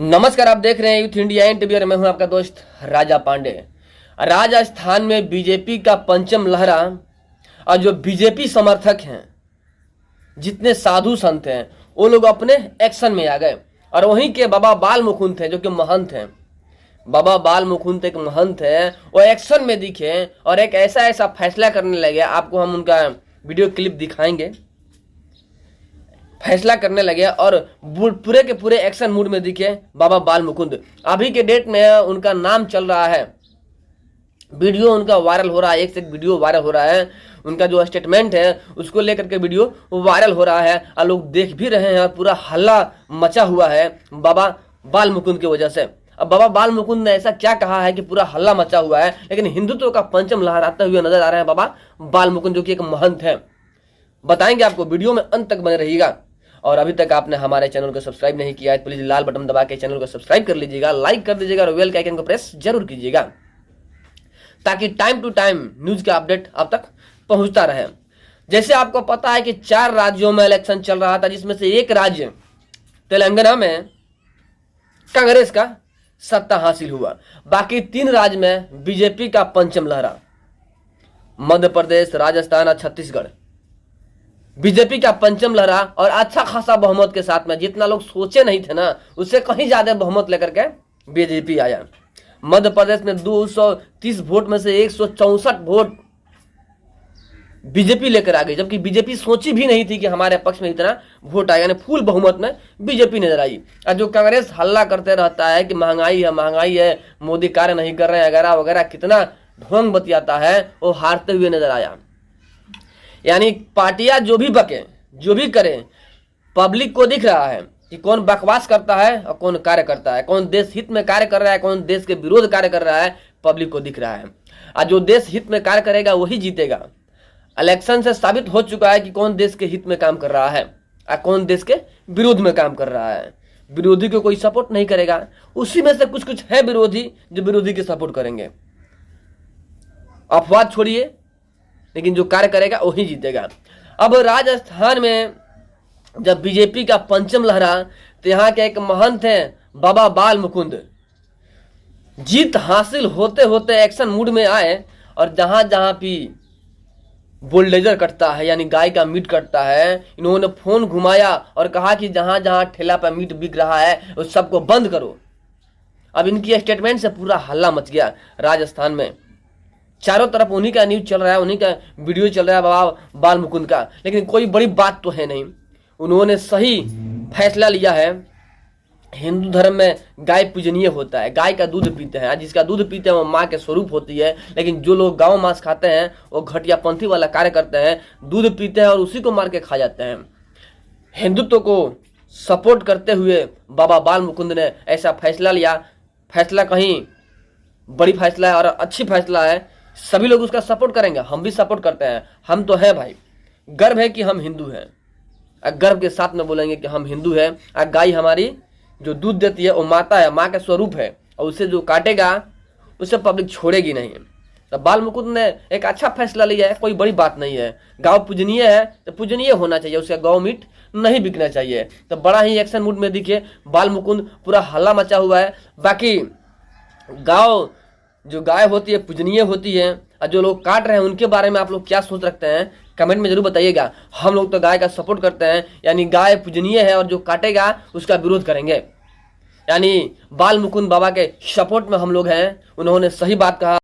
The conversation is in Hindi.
नमस्कार, आप देख रहे हैं यूथ इंडिया एनटीवी और मैं हूं आपका दोस्त राजा पांडे। राजस्थान में बीजेपी का पंचम लहरा और जो बीजेपी समर्थक हैं, जितने साधु संत हैं, वो लोग अपने एक्शन में आ गए। और वहीं के बाबा बाल मुकुंद थे जो कि महंत हैं। बाबा बाल मुकुंद एक महंत है, वो एक्शन में दिखे और एक ऐसा फैसला करने लगे। आपको हम उनका वीडियो क्लिप दिखाएंगे। फैसला करने लगे और पूरे के पूरे एक्शन मूड में दिखे बाबा बाल मुकुंद। अभी के डेट में उनका नाम चल रहा है, वीडियो उनका वायरल हो रहा है, एक से एक वीडियो वायरल हो रहा है। उनका जो स्टेटमेंट है उसको लेकर के वीडियो वायरल हो रहा है और लोग देख भी रहे हैं और पूरा हल्ला मचा हुआ है बाबा बाल मुकुंद की वजह से। अब बाबा बाल मुकुंद ने ऐसा क्या कहा है कि पूरा हल्ला मचा हुआ है, लेकिन हिंदुत्व का पंचम लहराते हुए नजर आ रहे हैं बाबा बाल मुकुंद, जो कि एक महंत है। बताएंगे आपको, वीडियो में अंत तक बने रहिएगा। और अभी तक आपने हमारे चैनल को सब्सक्राइब नहीं किया है तो प्लीज लाल बटन दबा के चैनल को सब्सक्राइब कर लीजिएगा, लाइक कर दीजिएगा और बेल के आइकन को प्रेस जरूर कीजिएगा, ताकि टाइम टू टाइम न्यूज का अपडेट आप तक पहुंचता रहे। जैसे आपको पता है कि 4 राज्यों में इलेक्शन चल रहा था, जिसमें से एक राज्य तेलंगाना में कांग्रेस का सत्ता हासिल हुआ। बाकी 3 राज्य में बीजेपी का पंचम लहरा। मध्य प्रदेश, राजस्थान और छत्तीसगढ़ बीजेपी का पंचम लहरा और अच्छा खासा बहुमत के साथ में। जितना लोग सोचे नहीं थे ना, उससे कहीं ज्यादा बहुमत लेकर के बीजेपी आया। मध्य प्रदेश में 230 वोट में से 164 वोट बीजेपी लेकर आ गई, जबकि बीजेपी सोची भी नहीं थी कि हमारे पक्ष में इतना वोट आएगा। यानी फुल बहुमत में बीजेपी नजर आई। और जो कांग्रेस हल्ला करते रहता है कि महंगाई है, मोदी कार्य नहीं कर रहे हैं वगैरह वगैरह, कितना ढोंग बतियाता है, वो हारते हुए नजर आया। यानी पार्टियां जो भी बके, जो भी करें, पब्लिक को दिख रहा है कि कौन बकवास करता है और कौन कार्य करता है, कौन देश हित में कार्य कर रहा है, कौन देश के विरोध कार्य कर रहा है, पब्लिक को दिख रहा है। और जो देश हित में कार्य करेगा वही जीतेगा। इलेक्शन से साबित हो चुका है कि कौन देश के हित में काम कर रहा है और कौन देश के विरोध में काम कर रहा है। विरोधी को कोई सपोर्ट नहीं करेगा, उसी में से कुछ है विरोधी जो विरोधी के सपोर्ट करेंगे। अपवाद छोड़िए, लेकिन जो कार्य करेगा वही जीतेगा। अब राजस्थान में जब बीजेपी का पंचम लहरा, तो यहाँ के एक महंत हैं बाबा बाल मुकुंद, जीत हासिल होते होते एक्शन मूड में आए और जहां जहां भी बुलडोजर कटता है, यानी गाय का मीट कटता है, इन्होंने फोन घुमाया और कहा कि जहां जहां ठेला पर मीट बिक रहा है उस सबको बंद करो। अब इनकी स्टेटमेंट से पूरा हल्ला मच गया राजस्थान में। चारों तरफ उन्हीं का न्यूज चल रहा है, उन्हीं का वीडियो चल रहा है बाबा बाल मुकुंद का, लेकिन कोई बड़ी बात तो है नहीं। उन्होंने सही फैसला लिया है। हिंदू धर्म में गाय पूजनीय होता है, गाय का दूध पीते हैं। जिसका दूध पीते हैं वो माँ के स्वरूप होती है। लेकिन जो लोग गांव मांस खाते हैं वो घटिया पंथी वाला कार्य करते हैं, दूध पीते हैं और उसी को मार के खा जाते हैं। हिंदुत्व को सपोर्ट करते हुए बाबा बाल मुकुंद ने ऐसा फैसला लिया। फैसला कहीं बड़ी फैसला है और अच्छी फैसला है। सभी लोग उसका सपोर्ट करेंगे, हम भी सपोर्ट करते हैं। हम तो हैं भाई, गर्व है कि हम हिंदू हैं। गर्व के साथ में बोलेंगे कि हम हिंदू हैं। गाय हमारी जो दूध देती है वो माता है, माँ का स्वरूप है, और उसे जो काटेगा उसे पब्लिक छोड़ेगी नहीं। तो बाल मुकुंद ने एक अच्छा फैसला लिया है, कोई बड़ी बात नहीं है। गाँव पूजनीय है तो पूजनीय होना चाहिए, उसका गौ मीट नहीं बिकना चाहिए। तो बड़ा ही एक्शन मूड में दिखे बाल मुकुंद, पूरा हल्ला मचा हुआ है। बाकी गाँव जो गाय होती है पूजनीय होती है, और जो लोग काट रहे हैं उनके बारे में आप लोग क्या सोच रखते हैं कमेंट में जरूर बताइएगा। हम लोग तो गाय का सपोर्ट करते हैं, यानी गाय पूजनीय है और जो काटेगा उसका विरोध करेंगे। यानी बाल मुकुंद बाबा के सपोर्ट में हम लोग हैं। उन्होंने सही बात कहा।